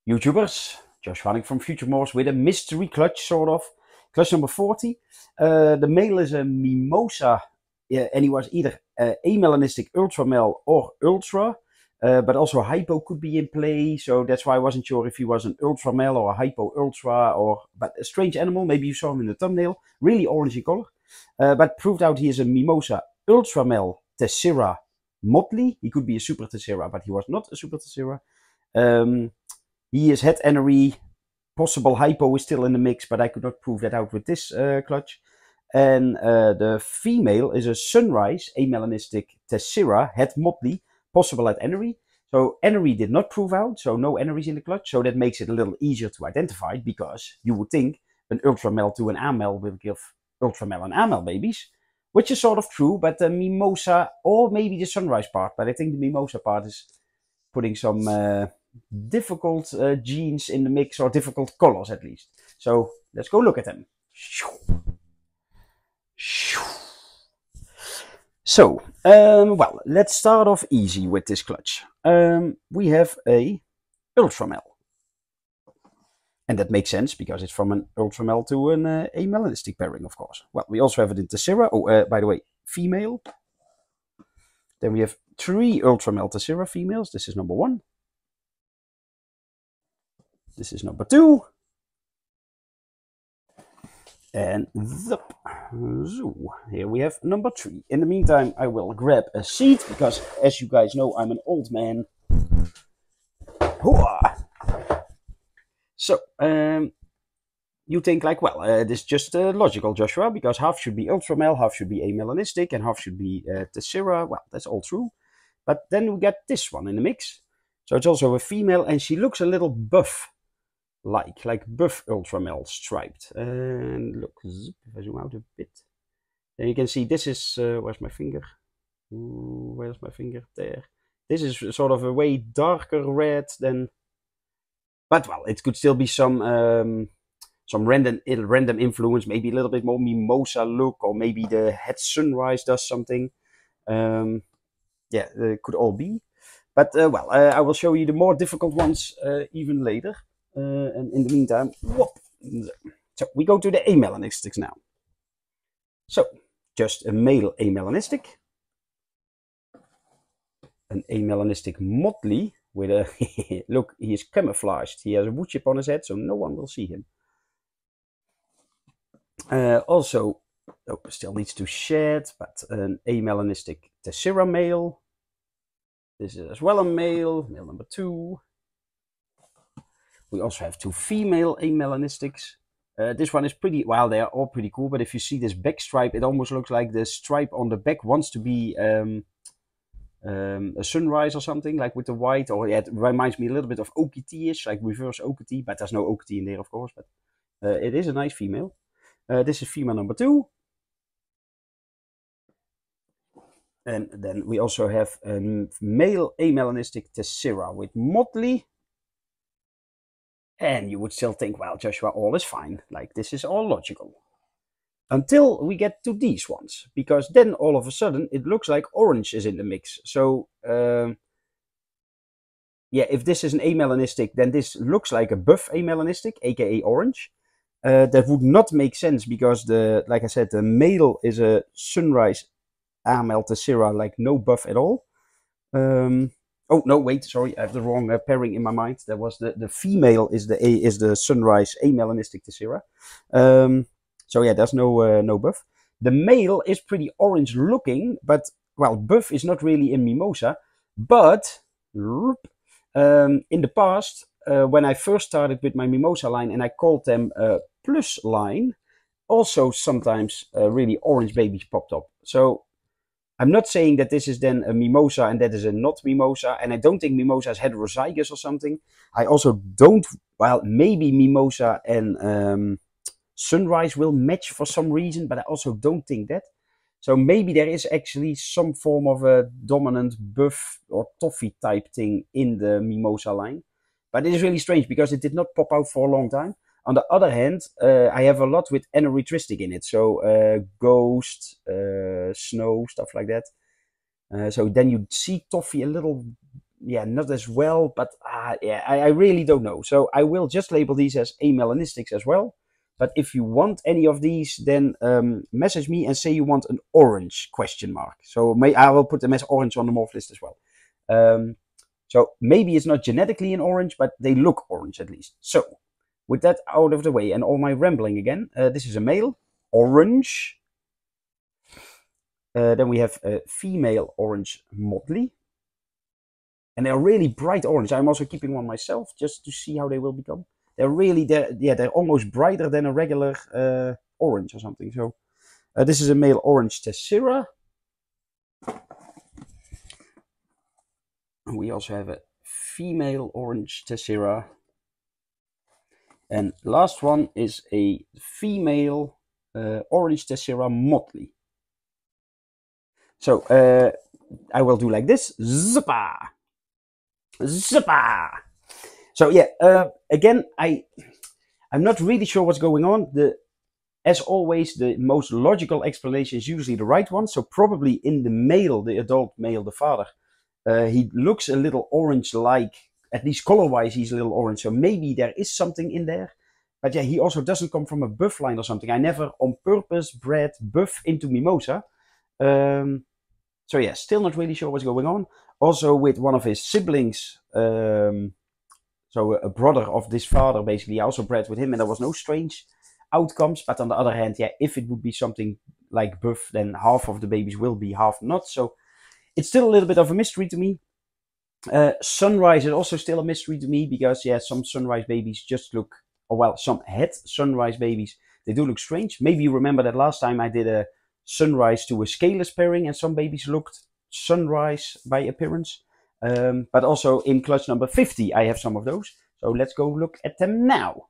YouTubers, Josh Wanning from Future-Morphs with a mystery clutch, sort of. Clutch number 40. The male is a Mimosa, and he was either amelanistic ultra male or ultra, but also hypo could be in play, so that's why I wasn't sure if he was an ultra male or a hypo ultra, but a strange animal. Maybe you saw him in the thumbnail, really orange in color, but proved out he is a Mimosa ultra male Tessera motley. He could be a super Tessera, but he was not a super Tessera. He is het Enery. Possible hypo is still in the mix, but I could not prove that out with this clutch. And the female is a Sunrise, amelanistic Tessera, het motley, possible het Enery. So Enery did not prove out, so no Enerys in the clutch. So that makes it a little easier to identify, because you would think an ultramel to an amel will give ultramel and amel babies, which is sort of true, but the Mimosa, or maybe the Sunrise part, but I think the Mimosa part is putting some difficult genes in the mix, or difficult colors at least. So let's go look at them. So, well, let's start off easy with this clutch. We have a ultramel. And that makes sense, because it's from an ultramel to an amelanistic pairing, of course. Well, we also have it in Tessera. Oh, by the way, female. Then we have 3 ultramel Tessera females. This is number 1. This is number 2. And here we have number 3. In the meantime, I will grab a seat, because as you guys know, I'm an old man. So, you think like, well, this is just logical, Joshua, because half should be ultramel, half should be amelanistic, and half should be Tessera. Well, that's all true. But then we get this one in the mix. So it's also a female, and she looks a little buff. Like buff ultramel striped. And look, if I zoom out a bit, then you can see this is, where's my finger? Where's my finger? There. This is sort of a way darker red than, but well, it could still be some random influence, maybe a little bit more Mimosa look, or maybe the het Sunrise does something. Yeah, it could all be. But well, I will show you the more difficult ones even later. And in the meantime, whoop. So we go to the amelanistics now. So, just a male amelanistic. An amelanistic motley with a, look, he is camouflaged. He has a wood chip on his head, so no one will see him. Also, still needs to shed, but an amelanistic Tessera male. This is as well a male number 2. We also have 2 female amelanistics. This one is pretty, well, they are all pretty cool, but if you see this back stripe, it almost looks like the stripe on the back wants to be a sunrise or something, like with the white, or yeah, it reminds me a little bit of OKT-ish, like reverse OKT, but there's no OKT in there, of course, but it is a nice female. This is female number 2. And then we also have a male amelanistic Tessera with motley. And you would still think, well, Joshua, all is fine. Like, this is all logical. Until we get to these ones. Because then, all of a sudden, it looks like orange is in the mix. So, yeah, if this is an amelanistic, then this looks like a buff amelanistic, aka orange. That would not make sense, because, like I said, the male is a Sunrise amel Tessera, like no buff at all. Oh no, wait, sorry, I have the wrong pairing in my mind. That was the female is the Sunrise amelanistic Tessera. So yeah, there's no buff. The male is pretty orange looking, but well, buff is not really in Mimosa. But in the past, when I first started with my Mimosa line, and I called them plus line, also sometimes really orange babies popped up. So I'm not saying that this is then a Mimosa and that is a not Mimosa, and I don't think Mimosa is heterozygous or something. I also don't, well, maybe Mimosa and Sunrise will match for some reason, but I also don't think that. So maybe there is actually some form of a dominant buff or toffee type thing in the Mimosa line. But it is really strange, because it did not pop out for a long time. On the other hand, I have a lot with anerytristic in it. So ghost, snow, stuff like that. So then you see toffee a little yeah, not as well, but yeah, I really don't know. So I will just label these as amelanistics as well. But if you want any of these, then message me and say you want an orange question mark. So I will put them as orange on the morph list as well. So maybe it's not genetically an orange, but they look orange at least. So with that out of the way and all my rambling again, this is a male, orange. Then we have a female orange motley. And they're really bright orange. I'm also keeping one myself just to see how they will become. They're almost brighter than a regular orange or something. So this is a male orange tessera. We also have a female orange tessera. And last one is a female orange tessera motley. So I will do like this. Zippa! Zippa! So yeah, again, I'm not really sure what's going on. As always, the most logical explanation is usually the right one. So probably in the male, the adult male, the father, he looks a little orange-like. At least color-wise, he's a little orange. So maybe there is something in there. But yeah, he also doesn't come from a buff line or something. I never on purpose bred buff into Mimosa. So yeah, still not really sure what's going on. Also with one of his siblings, so a brother of this father, basically, I also bred with him, and there was no strange outcomes. But on the other hand, yeah, if it would be something like buff, then half of the babies will be, half not. So it's still a little bit of a mystery to me. Sunrise is also still a mystery to me, because yeah, some sunrise babies just look, or well, some het sunrise babies, they do look strange. Maybe you remember that last time I did a sunrise to a scaleless pairing, and some babies looked sunrise by appearance. But also in clutch number 50, I have some of those. So let's go look at them now.